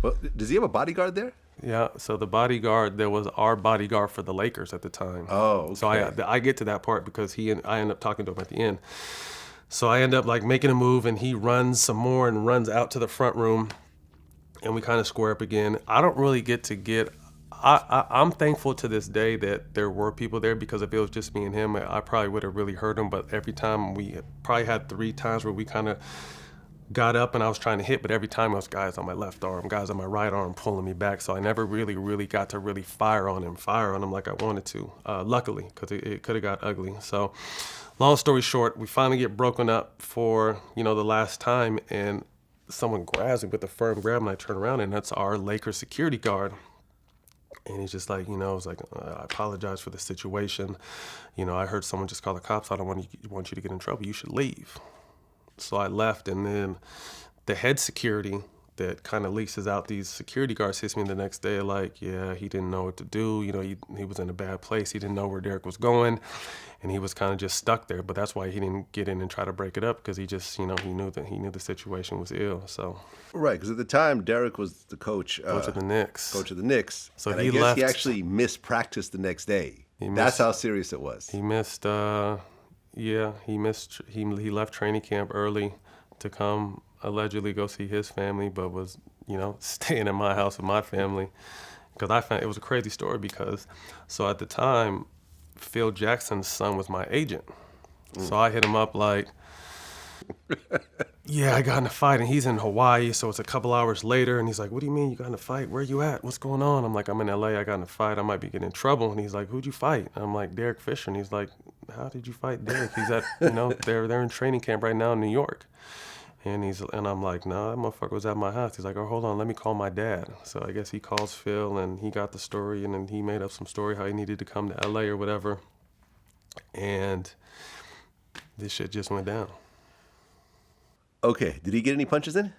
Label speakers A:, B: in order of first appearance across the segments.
A: Well, does he have a bodyguard there?
B: Yeah, so the bodyguard, there was our bodyguard for the Lakers at the time.
A: Oh,
B: So
A: okay.
B: I get to that part because I end up talking to him at the end. So I end up like making a move, and he runs some more and runs out to the front room, and we kind of square up again. I don't really I'm thankful to this day that there were people there, because if it was just me and him, I probably would have really hurt him. But every time, we probably had 3 times where we kind of got up and I was trying to hit, but every time it was guys on my left arm, guys on my right arm pulling me back. So I never really got to really fire on him like I wanted to, luckily, because it could have got ugly. So long story short, we finally get broken up for, the last time, and someone grabs me with a firm grab, and I turn around, and that's our Lakers security guard. And he's just like, was like, I apologize for the situation. I heard someone just call the cops. I don't want you to get in trouble. You should leave. So I left, and then the head security that kind of leases out these security guards hits me the next day like, yeah, he didn't know what to do. He was in a bad place. He didn't know where Derek was going, and he was kind of just stuck there. But that's why he didn't get in and try to break it up, because he just, he knew the situation was ill. So
A: Right, because at the time, Derek was the coach
B: of the Knicks.
A: Coach of the Knicks.
B: So
A: and
B: he
A: I guess
B: left.
A: he actually missed practice the next day. That's how serious it was.
B: He missed. He missed. He left training camp early to come allegedly go see his family, but was staying in my house with my family, because I found it was a crazy story. Because so at the time, Phil Jackson's son was my agent, so I hit him up like, yeah, I got in a fight, and he's in Hawaii, so it's a couple hours later, and he's like, what do you mean you got in a fight? Where you at? What's going on? I'm like, I'm in LA, I got in a fight, I might be getting in trouble. And he's like, who'd you fight? And I'm like, Derek Fisher. And he's like, how did you fight Derek? He's at, they're in training camp right now in New York. And I'm like, nah, that motherfucker was at my house. He's like, oh, hold on, let me call my dad. So I guess he calls Phil, and he got the story, and then he made up some story how he needed to come to LA or whatever. And this shit just went down.
A: Okay, did he get any punches in?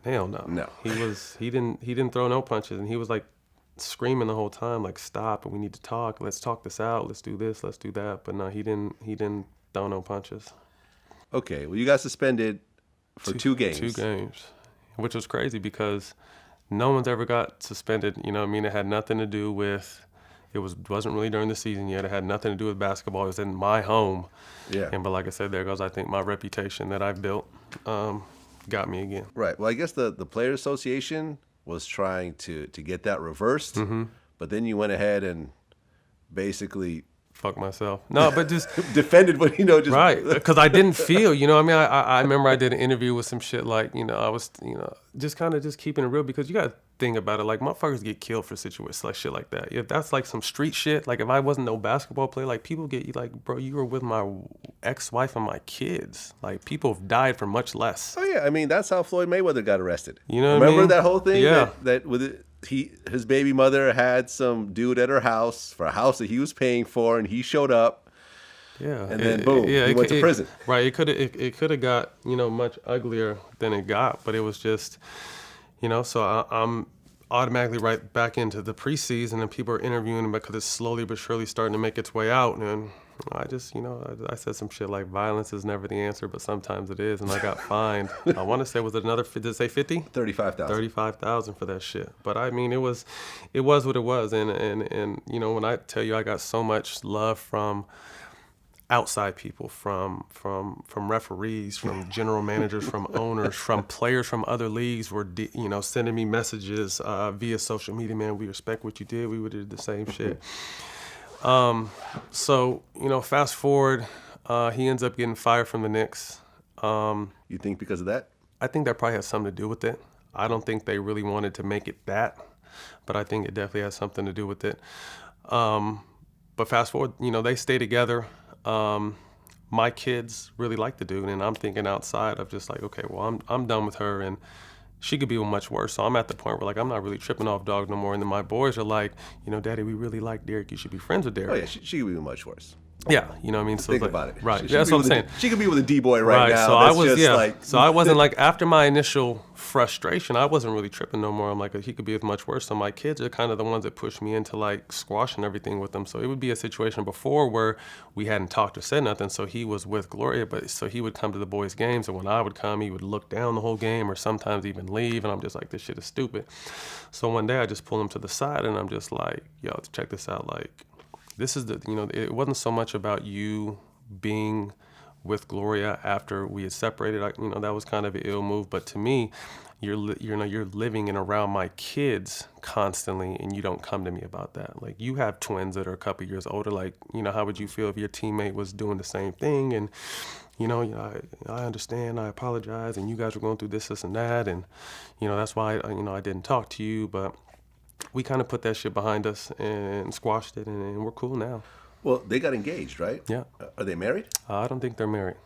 B: Hell no.
A: No.
B: He didn't throw no punches, and he was like screaming the whole time, like, stop, and we need to talk. Let's talk this out. Let's do this. Let's do that. But no, he didn't throw no punches.
A: Okay, well, you got suspended for 2 games.
B: 2 games, which was crazy because no one's ever got suspended. It had nothing to do with, wasn't really during the season yet. It had nothing to do with basketball. It was in my home.
A: Yeah.
B: But like I said, there goes, I think, my reputation that I've built got me again.
A: Right. Well, I guess the Players Association was trying to get that reversed, but then you went ahead and basically
B: fuck myself. No, but just
A: defended what just
B: right, because I didn't feel. I remember I did an interview with some shit like I was just kind of just keeping it real, because you got to think about it, like motherfuckers get killed for situations like shit like that. If that's like some street shit, like if I wasn't no basketball player, like people get like, bro, you were with my ex-wife and my kids. Like people have died for much less.
A: Oh yeah, I mean that's how Floyd Mayweather got arrested.
B: Remember
A: that whole thing?
B: Yeah.
A: That with it. His baby mother had some dude at her house for a house that he was paying for, and he showed up. Yeah, and then boom, he went to prison.
B: Right, it could have got much uglier than it got, but it was just so I'm automatically right back into the preseason, and people are interviewing him because it's slowly but surely starting to make its way out, and I just, I said some shit like violence is never the answer, but sometimes it is, and I got fined. I want to say, was it another, did it say 50?
A: 35,000.
B: 35,000 for that shit. But I mean, it was what it was, and when I tell you I got so much love from outside people, from referees, from general managers, from owners, from players from other leagues were sending me messages via social media. Man, we respect what you did. We would have did the same shit. So fast forward, he ends up getting fired from the Knicks.
A: You think because of that?
B: I think that probably has something to do with it. I don't think they really wanted to make it that, but I think it definitely has something to do with it. But fast forward, they stay together. My kids really like the dude, and I'm thinking outside of just like, okay, well, I'm done with her, and she could be much worse. So I'm at the point where like I'm not really tripping off dog no more. And then my boys are like, Daddy, we really like Derek. You should be friends with Derek.
A: Oh yeah, she could be much worse.
B: Yeah, you know what I mean. So
A: Think
B: like,
A: about it.
B: right?
A: She
B: that's what I'm saying.
A: She could be with a D-boy right now.
B: So
A: That's
B: I was,
A: just
B: yeah.
A: like,
B: So I wasn't like, after my initial frustration, I wasn't really tripping no more. I'm like, he could be as much worse. So my kids are kind of the ones that push me into like squashing everything with them. So it would be a situation before where we hadn't talked or said nothing. So he was with Gloria, but so he would come to the boys' games, and when I would come, he would look down the whole game or sometimes even leave. And I'm just like, this shit is stupid. So one day I just pull him to the side and I'm just like, yo, check this out. Like, this is the, you know, it wasn't so much about you being with Gloria after we had separated. You know, that was kind of an ill move. But to me, you're living in around my kids constantly, and you don't come to me about that. Like, you have twins that are a couple years older. Like, you know, how would you feel if your teammate was doing the same thing? And you know, I understand, I apologize, and you guys were going through this, and that, and you know, that's why I didn't talk to you, but we kind of put that shit behind us and squashed it, and we're cool now.
A: well, they got engaged, right?
B: Yeah.
A: Are they married?
B: I don't think they're married.